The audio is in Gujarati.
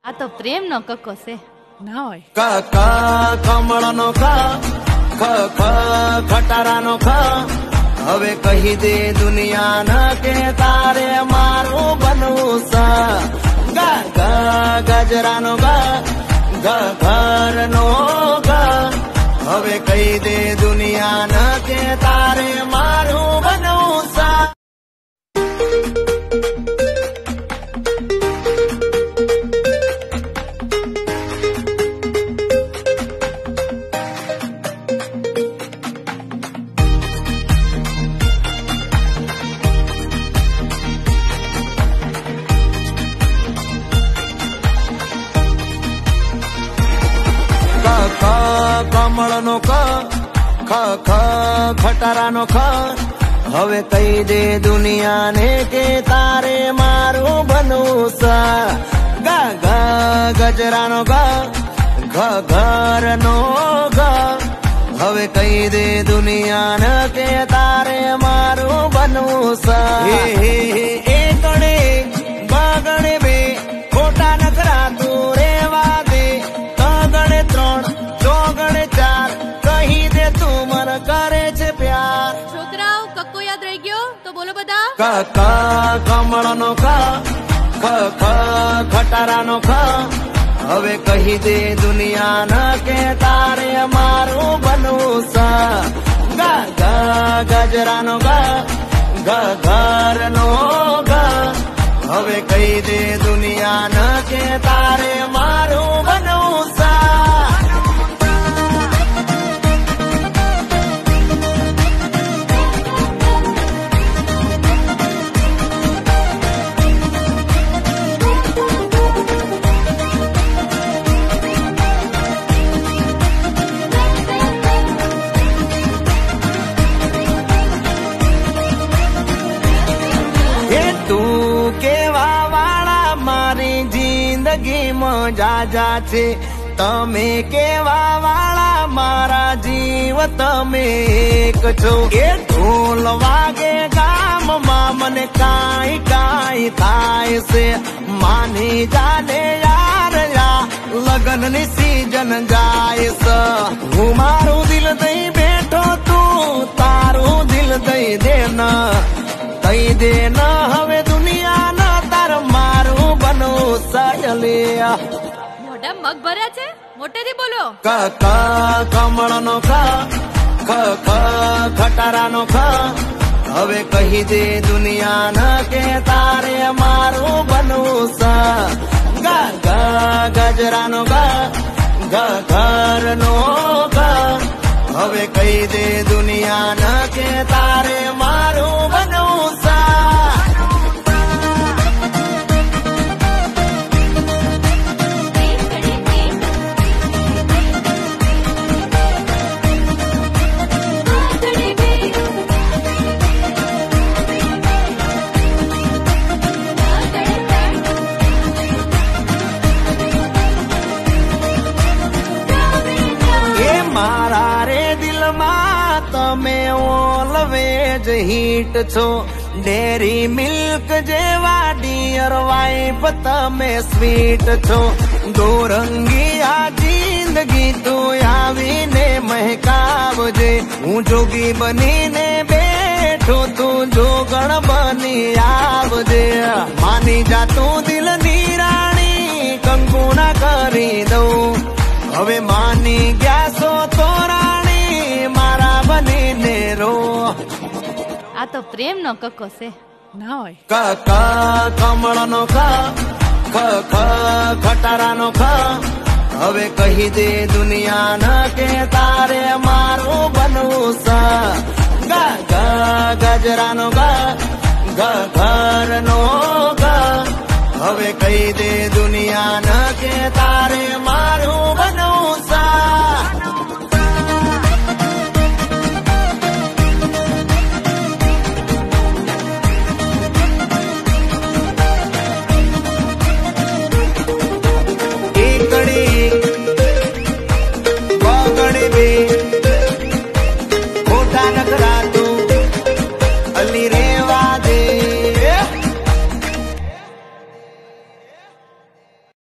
આ તો પ્રેમ નો કક્કો છે ના હોય. ક ક કમળનો ખ ખ ખ ખટારાનો ખ હવે કહી દે દુનિયાને કે તારે મારું બનવું છે. ગ ગ ગજરાનો ગ ગ ઘરનો ગ હવે કહી દે દુનિયાને કે તારે મારું બનવું છે. કમળનો ખ ખ ખ ખટારાનો ખ હવે કહી દે દુનિયાને કે તારે મારું બનવું છે. ગ ગ ગજરાનો ગ ઘ ઘરનો ગ હવે કહી દે દુનિયાને કે તારે મારું બનવું છે. એકડે બગડે બે ખોટા નખરા તું રેવા દે. તગડે ત્રણ ચોગડે ચાર કહી દે તું મને કરે છે પ્યાર. છોકરાઓ કક્કો યાદ રહી ગયો તો બોલો બધા. ક ક કમળનો ખ ખ ખ ખટારાનો ખ હવે કહી દે દુનિયાને કે તારે મારું બનવું છે. ગ ગ ગજરાનો ગ ઘ ઘરનો ગ હવે કહી દે દુનિયાને કે તારે મારું બનવું છે. જાજા છે તમે કેવા વાળા મારા જીવ તમે એક છો. એ ઢોલ વાગે ગામમાં મને કાંઈ કાંઈ થાય છે. માની જાને યાર યા લગન ની સીઝન જાય છે. હું મારું દિલ દઈ બેઠો તું તારું દિલ દઈ દે ન દઈ દે ન હવે દુનિયા ન તાર મારું બનવું સાયલિયા. મોઢા મગ ભર્યા છે મોટેથી બોલો. ક ક કમળનો ખ ખ ખ ખટારાનો ખ હવે કહી દે દુનિયાને કે તારે મારું બનવું છે. ગ ગ ગજરાનો ગ ઘ ઘરનો ગ હવે કહી દે દુનિયાને કે તારે મારું બનવું છે. તમે ઓલવેજ હિટ છો. ડેરી મિલ્ક જેવા ડિયર વાઇફ તમે સ્વીટ છો. દોરંગી આ જિંદગી તું આવીને મહેકાવજે. હું જોગી બનીને બેઠો તું જોગણ બની આવજે. માની જા તું દિલ ની રાણી કંકુના કરી દઉં. હવે માની ગયા છો તો રાણી મારા બનીને રો. આ તો પ્રેમ નો કક્કો છે ના હોય. ક ક કમળનો ખ ખ ખ ખટારાનો ખ હવે કહી દે દુનિયાને કે તારે મારું બનવું છે. ગ ગ ગજરાનો ગ ઘ ઘરનો ગ હવે કહી દે દુનિયા